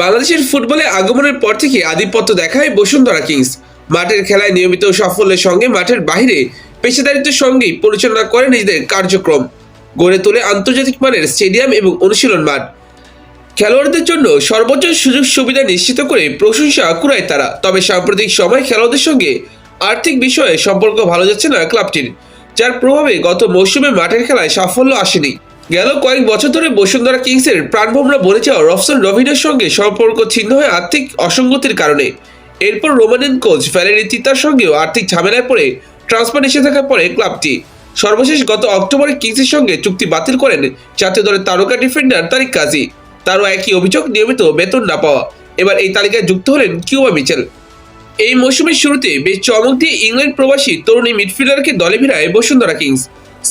বাংলাদেশের ফুটবলে আগমনের পর থেকে আধিপত্য দেখায় বসুন্ধরা কিংস। মাঠের খেলায় নিয়মিত সাফল্যের সঙ্গে মাঠের বাইরে পেশাদারিত্বের সঙ্গেই পরিচালনা করে নিজেদের কার্যক্রম, গড়ে তোলে আন্তর্জাতিক মানের স্টেডিয়াম এবং অনুশীলন মাঠ। খেলোয়াড়দের জন্য সর্বোচ্চ সুযোগ সুবিধা নিশ্চিত করে প্রশংসা কুড়ায় তারা। তবে সাম্প্রতিক সময় খেলোয়াড়দের সঙ্গে আর্থিক বিষয়ে সম্পর্ক ভালো যাচ্ছে না ক্লাবটির, যার প্রভাবে গত মৌসুমে মাঠের খেলায় সাফল্য আসেনি। গেল কয়েক বছর ধরে বসুন্ধরা কিংসের প্রাণভোমরা বলে যাওয়া রফসান রবিনের সঙ্গে সম্পর্ক ছিন্ন হয় আর্থিক অসঙ্গতির কারণে। এরপর রোমানিয়ান কোচ ভ্যালেরি তিতার সঙ্গেও আর্থিক ঝামেলায় পড়ে ট্রান্সফার নিষেধাজ্ঞা পড়ে ক্লাবটি। সর্বশেষ গত অক্টোবরে কিংসের সঙ্গে চুক্তি বাতিল করেন জাতীয় দলের তারকা ডিফেন্ডার তারিক কাজী। তারও একই অভিযোগ, নিয়মিত বেতন না পাওয়া। এবার এই তালিকায় যুক্ত হলেন কিউবা মিচেল। এই মৌসুমের শুরুতে বেশ চমক দিয়ে ইংল্যান্ড প্রবাসী তরুণী মিডফিল্ডারকে দলে ভিড়ায় বসুন্ধরা কিংস।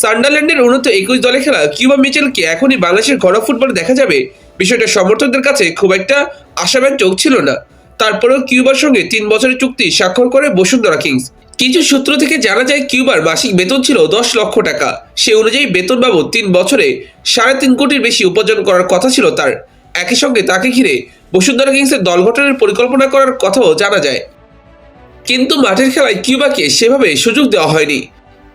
সান্ডারল্যান্ডের U21 দলে খেলা কিউবা মিচেলকে এখনই বাংলাদেশের ঘরোয়া ফুটবলে দেখা যাবে, বিষয়টা সমর্থকদের কাছে খুব একটা আশাব্যঞ্জক ছিল না। তারপরেও কিউবার সঙ্গে 3 বছরের চুক্তি স্বাক্ষর করে বসুন্ধরা কিংস। কিছু সূত্র থেকে জানা যায় কিউবার মাসিক বেতন ছিল 10 লক্ষ টাকা। সে অনুযায়ী বেতন বাবদ 3 বছরে 3.5 কোটির বেশি উপার্জন করার কথা ছিল তার। একই সঙ্গে তাকে ঘিরে বসুন্ধরা কিংসের দল গঠনের পরিকল্পনা করার কথাও জানা যায়। কিন্তু মাঠের খেলায় কিউবাকে সেভাবে সুযোগ দেওয়া হয়নি।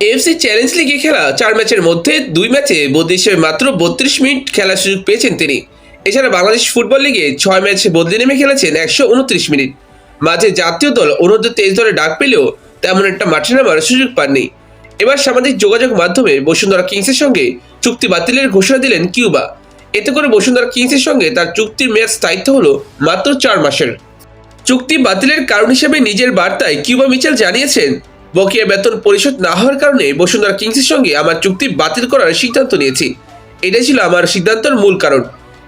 এএফসি চ্যালেঞ্জ লিগে খেলা 4 ম্যাচের মধ্যে 2 ম্যাচে বদলি হিসেবে মাত্র 32 মিনিট খেলার সুযোগ পেয়েছেন তিনি। এছাড়া বাংলাদেশ ফুটবল লিগে 6 ম্যাচে বদলি নেমে খেলেছেন 129 মিনিট। মাঝে জাতীয় দল অনূর্ধ্ব-23 দলে ডাক পেলেও তেমন একটা মাঠে নামার সুযোগ পাননি। এবার সামাজিক যোগাযোগ মাধ্যমে বসুন্ধরা কিংসের সঙ্গে চুক্তি বাতিলের ঘোষণা দিলেন কিউবা। এতে করে বসুন্ধরা কিংসের সঙ্গে তার চুক্তির মেয়াদ স্থায়িত্ব হলো মাত্র 4 মাসের। চুক্তি বাতিলের কারণ হিসেবে নিজের বার্তায় কিউবা মিচেল জানিয়েছেন, বকেয়া বেতন পরিশোধ না হওয়ার কারণে বসুন্ধরা কিংসের সঙ্গে আমার চুক্তি বাতিল করার সিদ্ধান্ত নিয়েছি। এটাই ছিল আমার সিদ্ধান্তের মূল কারণ।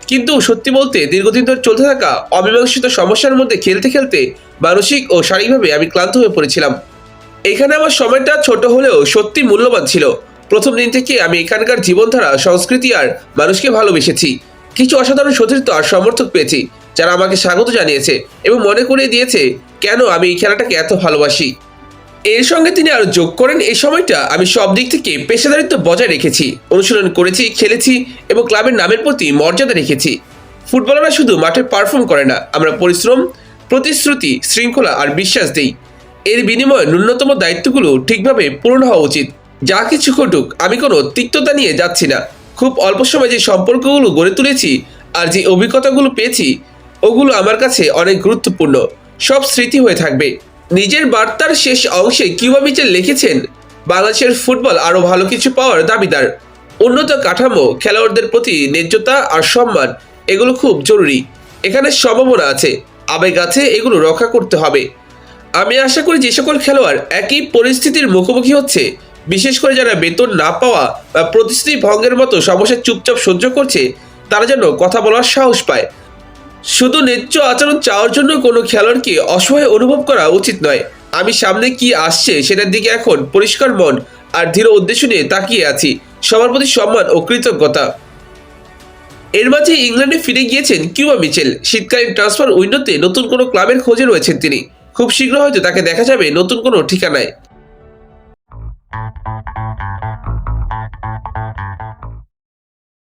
কিন্তু সত্যি বলতে দীর্ঘদিন ধরে চলতে থাকা অমীমাংসিত সমস্যার মধ্যে খেলতে খেলতে মানসিক ও শারীরিকভাবে আমি ক্লান্ত হয়ে পড়েছিলাম। এখানে আমার সময়টা ছোট হলেও সত্যি মূল্যবান ছিল। প্রথম দিন থেকে আমি এখানকার জীবনধারা, সংস্কৃতি আর মানুষকে ভালোবেসেছি। কিছু অসাধারণ সতীর্থ আর সমর্থক পেয়েছি যারা আমাকে স্বাগত জানিয়েছে এবং মনে করিয়ে দিয়েছে কেন আমি এই খেলাটাকে এত ভালোবাসি। এর সঙ্গে তিনি আরো যোগ করেন, এই সময়টা আমি সব দিক থেকে পেশাদারিত্ব বজায় রেখেছি, অনুশীলন করেছি, খেলেছি এবং ক্লাবের নামের প্রতি মর্যাদা রেখেছি। ফুটবলাররা শুধু মাঠে পারফর্ম করে না, আমরা পরিশ্রম, প্রতিশ্রুতি, শৃঙ্খলা আর বিশ্বাস দিই। এর বিনিময়ে ন্যূনতম দায়িত্বগুলো ঠিকভাবে পূরণ হওয়া উচিত। যা কিছু ঘটুক, আমি কোনো তিক্ততা নিয়ে যাচ্ছি না। খুব অল্প সময়ে যে সম্পর্কগুলো গড়ে তুলেছি আর যে অভিজ্ঞতাগুলো পেয়েছি, ওগুলো আমার কাছে অনেক গুরুত্বপূর্ণ, সব স্মৃতি হয়ে থাকবে। নিজের বার্তার শেষ অংশে কিউবা মিচেল লিখেছেন, বাংলাদেশের ফুটবল আরও ভালো কিছু পাওয়ার দাবিদার। উন্নত কাঠামো, খেলোয়াড়দের প্রতি ন্যায্যতা আর সম্মান, এগুলো খুব জরুরি। এখানে সম্ভাবনা আছে, আবেগ আছে, এগুলো রক্ষা করতে হবে। আমি আশা করি যে সকল খেলোয়াড় একই পরিস্থিতির মুখোমুখি হচ্ছে, বিশেষ করে যারা বেতন না পাওয়া বা প্রতিশ্রুতি ভঙ্গের মতো সমস্যা চুপচাপ সহ্য করছে, তারা যেন কথা বলার সাহস পায়। শুধু ন্যায্য আচরণ চাওয়ার জন্য কোনো খেলোয়াড়কে অসহায় অনুভব করা উচিত নয়। আমি সামনে কি আসছে সেটার দিকে এখন পরিষ্কার মন আর দৃঢ় উদ্দেশ্য নিয়ে তাকিয়ে আছি। সবার প্রতি সম্মান ও কৃতজ্ঞতা। এর মাঝে ইংল্যান্ডে ফিরে গিয়েছেন কিউবা মিচেল। শীতকালীন ট্রান্সফার উইন্ডোতে নতুন কোনো ক্লাবের খোঁজে রয়েছেন তিনি। খুব শীঘ্র হয়তো তাকে দেখা যাবে নতুন কোনো ঠিকানায়।